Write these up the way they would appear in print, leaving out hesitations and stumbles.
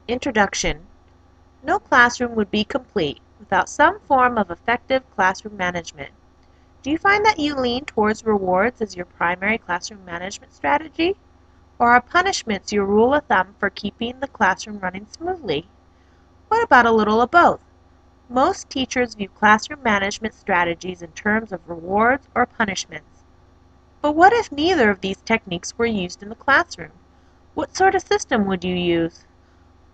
Introduction. No classroom would be complete without some form of effective classroom management. Do you find that you lean towards rewards as your primary classroom management strategy? Or are punishments your rule of thumb for keeping the classroom running smoothly? What about a little of both? Most teachers view classroom management strategies in terms of rewards or punishments. But what if neither of these techniques were used in the classroom? What sort of system would you use?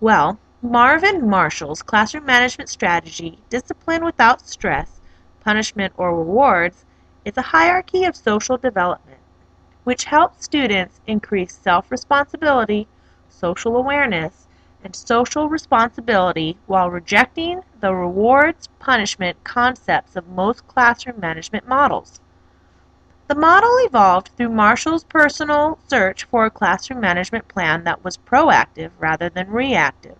Well, Marvin Marshall's classroom management strategy, discipline without stress, punishment or rewards, is a hierarchy of social development, which helps students increase self-responsibility, social awareness, and social responsibility while rejecting the rewards-punishment concepts of most classroom management models. The model evolved through Marshall's personal search for a classroom management plan that was proactive rather than reactive.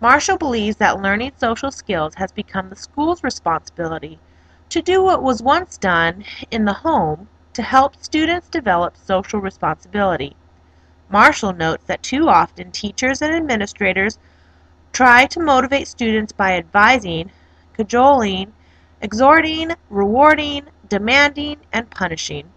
Marshall believes that learning social skills has become the school's responsibility to do what was once done in the home to help students develop social responsibility. Marshall notes that too often teachers and administrators try to motivate students by advising, cajoling, exhorting, rewarding, demanding, and punishing.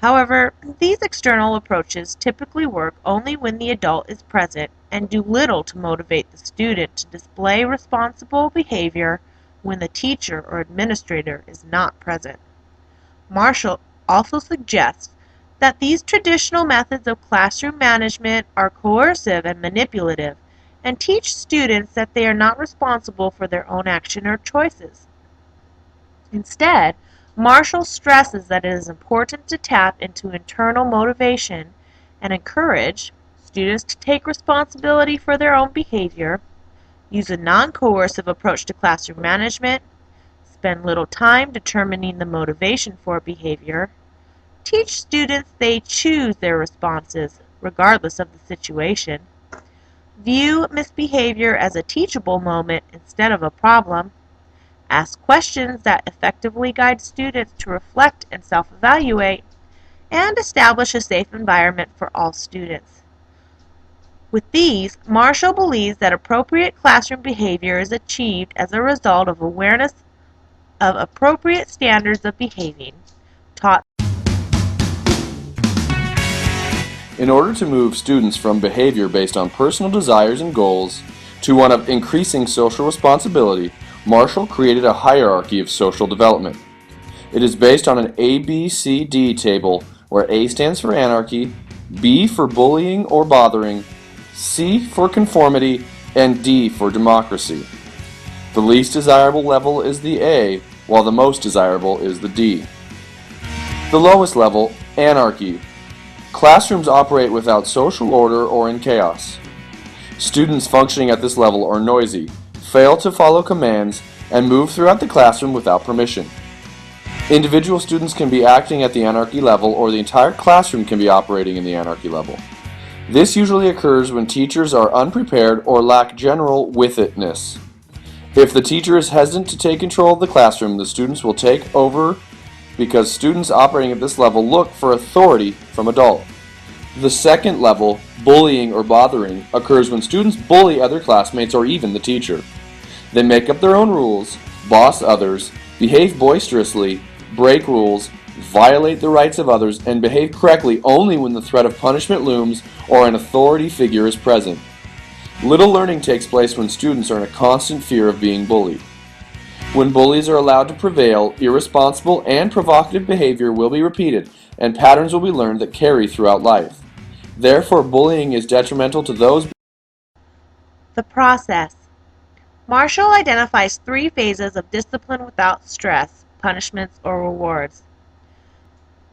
However, these external approaches typically work only when the adult is present and do little to motivate the student to display responsible behavior when the teacher or administrator is not present. Marshall also suggests that these traditional methods of classroom management are coercive and manipulative and teach students that they are not responsible for their own action or choices. Instead, Marshall stresses that it is important to tap into internal motivation and encourage students to take responsibility for their own behavior, use a non-coercive approach to classroom management, spend little time determining the motivation for behavior, teach students they choose their responses regardless of the situation, view misbehavior as a teachable moment instead of a problem, ask questions that effectively guide students to reflect and self-evaluate, and establish a safe environment for all students. With these, Marshall believes that appropriate classroom behavior is achieved as a result of awareness of appropriate standards of behaving, taught. In order to move students from behavior based on personal desires and goals to one of increasing social responsibility, Marshall created a hierarchy of social development. It is based on an ABCD table where A stands for anarchy, B for bullying or bothering, C for conformity, and D for democracy. The least desirable level is the A, while the most desirable is the D. The lowest level, anarchy. Classrooms operate without social order or in chaos. Students functioning at this level are noisy, fail to follow commands, and move throughout the classroom without permission. Individual students can be acting at the anarchy level, or the entire classroom can be operating in the anarchy level. This usually occurs when teachers are unprepared or lack general with-itness. If the teacher is hesitant to take control of the classroom, the students will take over because students operating at this level look for authority from adults. The second level, bullying or bothering, occurs when students bully other classmates or even the teacher. They make up their own rules, boss others, behave boisterously, break rules, violate the rights of others, and behave correctly only when the threat of punishment looms or an authority figure is present. Little learning takes place when students are in a constant fear of being bullied. When bullies are allowed to prevail, irresponsible and provocative behavior will be repeated, and patterns will be learned that carry throughout life. Therefore, bullying is detrimental to those. The process. Marshall identifies 3 phases of discipline without stress, punishments, or rewards.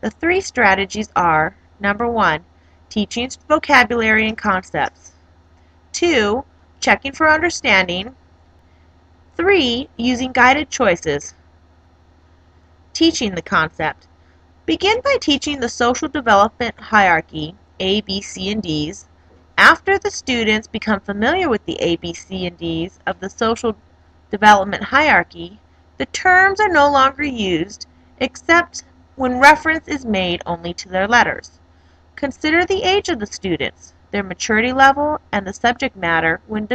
The 3 strategies are: number 1, teaching vocabulary and concepts; 2, checking for understanding; 3, using guided choices. Teaching the concept. Begin by teaching the social development hierarchy, A, B, C, and Ds. After the students become familiar with the A, B, C, and Ds of the social development hierarchy, the terms are no longer used except when reference is made only to their letters. Consider the age of the students. their maturity level, and the subject matter when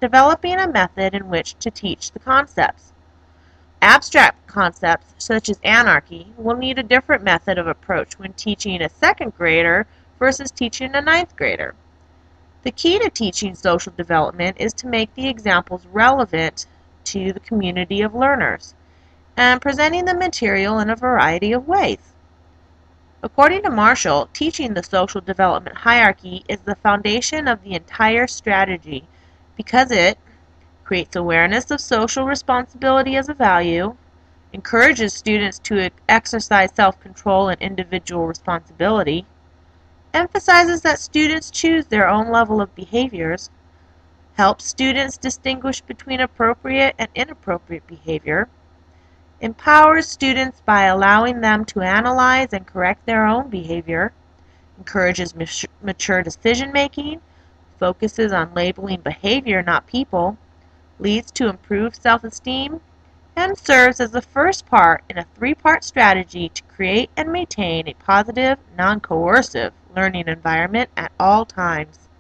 developing a method in which to teach the concepts. Abstract concepts, such as anarchy, will need a different method of approach when teaching a second grader versus teaching a ninth grader. The key to teaching social development is to make the examples relevant to the community of learners and presenting the material in a variety of ways. According to Marshall, teaching the social development hierarchy is the foundation of the entire strategy because it creates awareness of social responsibility as a value, encourages students to exercise self-control and individual responsibility, emphasizes that students choose their own level of behaviors, helps students distinguish between appropriate and inappropriate behavior, empowers students by allowing them to analyze and correct their own behavior, encourages mature decision-making, focuses on labeling behavior, not people, leads to improved self-esteem, and serves as the first part in a three-part strategy to create and maintain a positive, non-coercive learning environment at all times.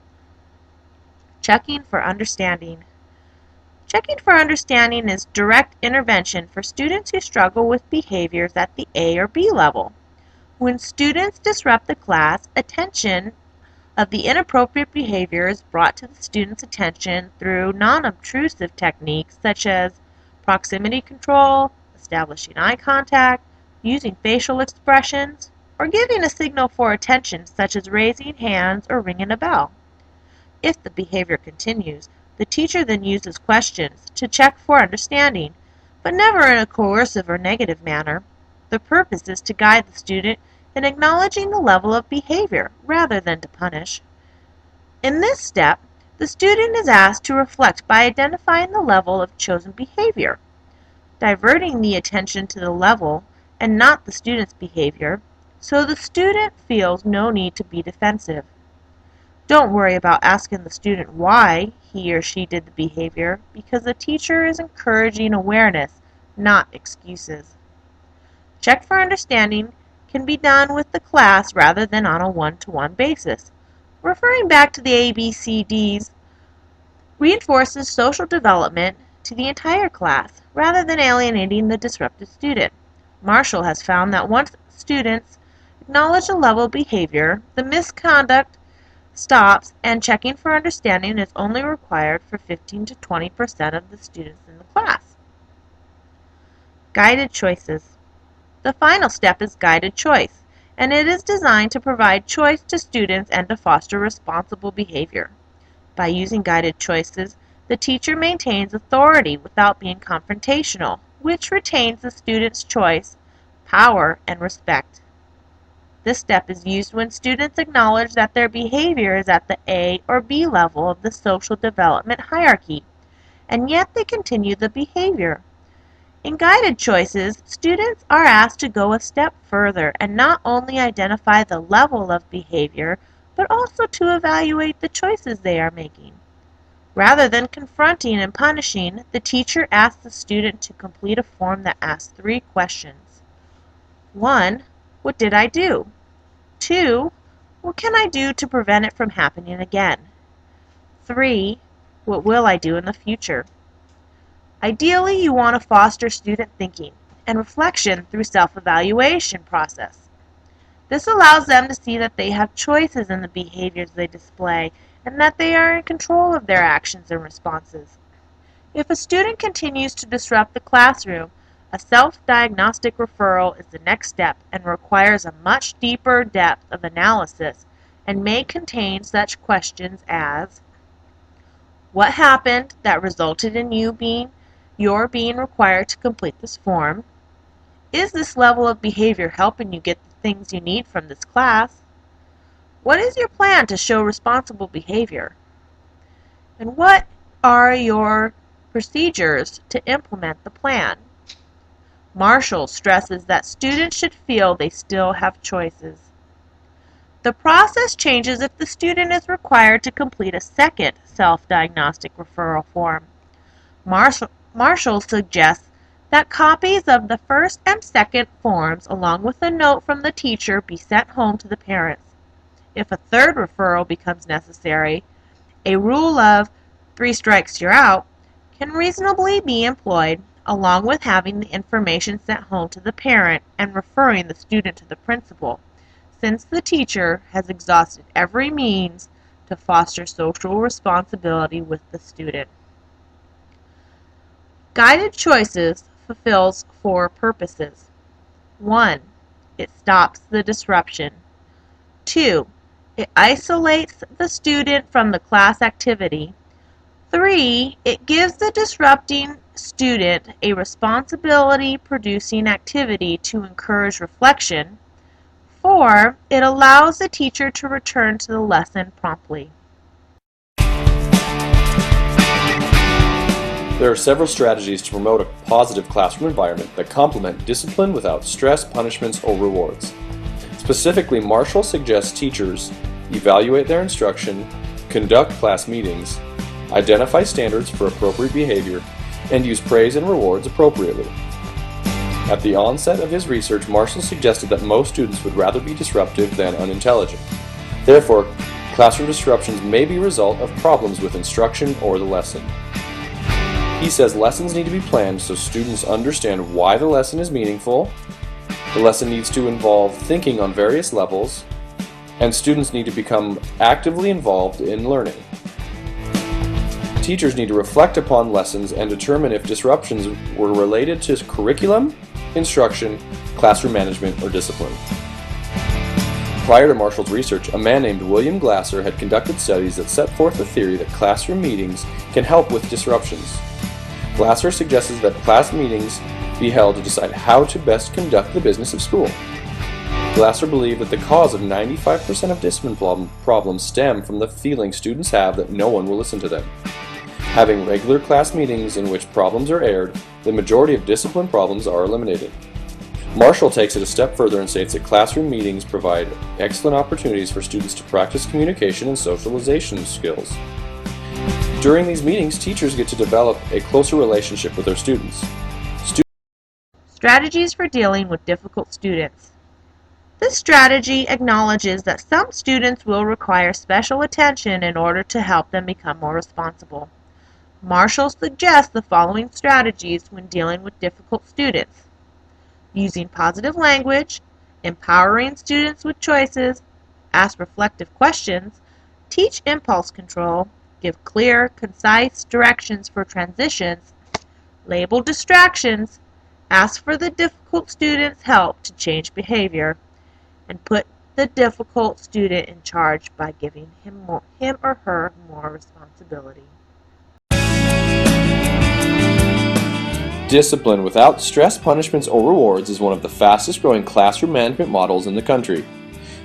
Checking for understanding. Checking for understanding is direct intervention for students who struggle with behaviors at the A or B level. When students disrupt the class, attention of the inappropriate behavior is brought to the student's attention through non-obtrusive techniques such as proximity control, establishing eye contact, using facial expressions, or giving a signal for attention such as raising hands or ringing a bell. If the behavior continues, the teacher then uses questions to check for understanding, but never in a coercive or negative manner. The purpose is to guide the student in acknowledging the level of behavior rather than to punish. In this step, the student is asked to reflect by identifying the level of chosen behavior, diverting the attention to the level and not the student's behavior, so the student feels no need to be defensive. Don't worry about asking the student why he or she did the behavior, because the teacher is encouraging awareness, not excuses. Check for understanding can be done with the class rather than on a one-to-one basis. Referring back to the ABCDs reinforces social development to the entire class rather than alienating the disruptive student. Marshall has found that once students acknowledge a level of behavior, the misconduct stops and checking for understanding is only required for 15 to 20% of the students in the class. Guided choices. The final step is guided choice, and it is designed to provide choice to students and to foster responsible behavior. By using guided choices, the teacher maintains authority without being confrontational, which retains the student's choice, power, and respect. This step is used when students acknowledge that their behavior is at the A or B level of the social development hierarchy, and yet they continue the behavior. In guided choices, students are asked to go a step further and not only identify the level of behavior, but also to evaluate the choices they are making. Rather than confronting and punishing, the teacher asks the student to complete a form that asks 3 questions. 1. What did I do? 2. What can I do to prevent it from happening again? 3. What will I do in the future? Ideally, you want to foster student thinking and reflection through self-evaluation process. This allows them to see that they have choices in the behaviors they display and that they are in control of their actions and responses. If a student continues to disrupt the classroom, a self-diagnostic referral is the next step and requires a much deeper depth of analysis and may contain such questions as: what happened that resulted in your being required to complete this form? Is this level of behavior helping you get the things you need from this class? What is your plan to show responsible behavior? And what are your procedures to implement the plan? Marshall stresses that students should feel they still have choices. The process changes if the student is required to complete a second self-diagnostic referral form. Marshall suggests that copies of the first and second forms along with a note from the teacher be sent home to the parents. If a third referral becomes necessary, a rule of 3 strikes you're out can reasonably be employed, along with having the information sent home to the parent and referring the student to the principal, since the teacher has exhausted every means to foster social responsibility with the student. Guided choices fulfills 4 purposes. 1. It stops the disruption. 2. It isolates the student from the class activity. 3. It gives the disrupting student a responsibility-producing activity to encourage reflection. 4. It allows the teacher to return to the lesson promptly. There are several strategies to promote a positive classroom environment that complement discipline without stress, punishments, or rewards. Specifically, Marshall suggests teachers evaluate their instruction, conduct class meetings, identify standards for appropriate behavior, and use praise and rewards appropriately. At the onset of his research, Marshall suggested that most students would rather be disruptive than unintelligent. Therefore, classroom disruptions may be a result of problems with instruction or the lesson. He says lessons need to be planned so students understand why the lesson is meaningful, the lesson needs to involve thinking on various levels, and students need to become actively involved in learning. Teachers need to reflect upon lessons and determine if disruptions were related to curriculum, instruction, classroom management, or discipline. Prior to Marshall's research, a man named William Glasser had conducted studies that set forth the theory that classroom meetings can help with disruptions. Glasser suggests that class meetings be held to decide how to best conduct the business of school. Glasser believed that the cause of 95% of discipline problems stem from the feeling students have that no one will listen to them. Having regular class meetings in which problems are aired, the majority of discipline problems are eliminated. Marshall takes it a step further and states that classroom meetings provide excellent opportunities for students to practice communication and socialization skills. During these meetings, teachers get to develop a closer relationship with their students. Strategies for dealing with difficult students. This strategy acknowledges that some students will require special attention in order to help them become more responsible. Marshall suggests the following strategies when dealing with difficult students: using positive language, empowering students with choices, ask reflective questions, teach impulse control, give clear, concise directions for transitions, label distractions, ask for the difficult student's help to change behavior, and put the difficult student in charge by giving him or her more responsibility. Discipline without stress, punishments, or rewards is one of the fastest growing classroom management models in the country.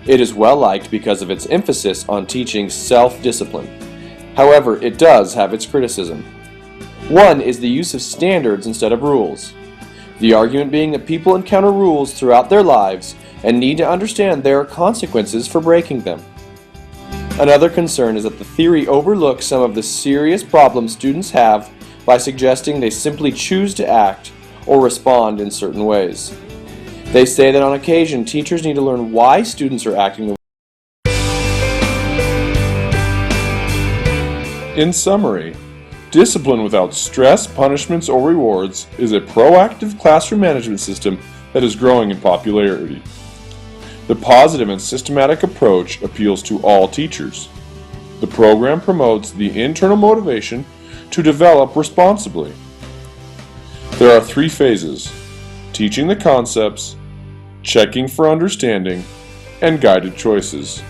It is well liked because of its emphasis on teaching self-discipline. However, it does have its criticism. One is the use of standards instead of rules. The argument being that people encounter rules throughout their lives and need to understand there are consequences for breaking them. Another concern is that the theory overlooks some of the serious problems students have by suggesting they simply choose to act or respond in certain ways. They say that on occasion, teachers need to learn why students are acting the way. In summary, discipline without stress, punishments, or rewards is a proactive classroom management system that is growing in popularity. The positive and systematic approach appeals to all teachers. The program promotes the internal motivation to develop responsibly. There are 3 phases: teaching the concepts, checking for understanding, and guided choices.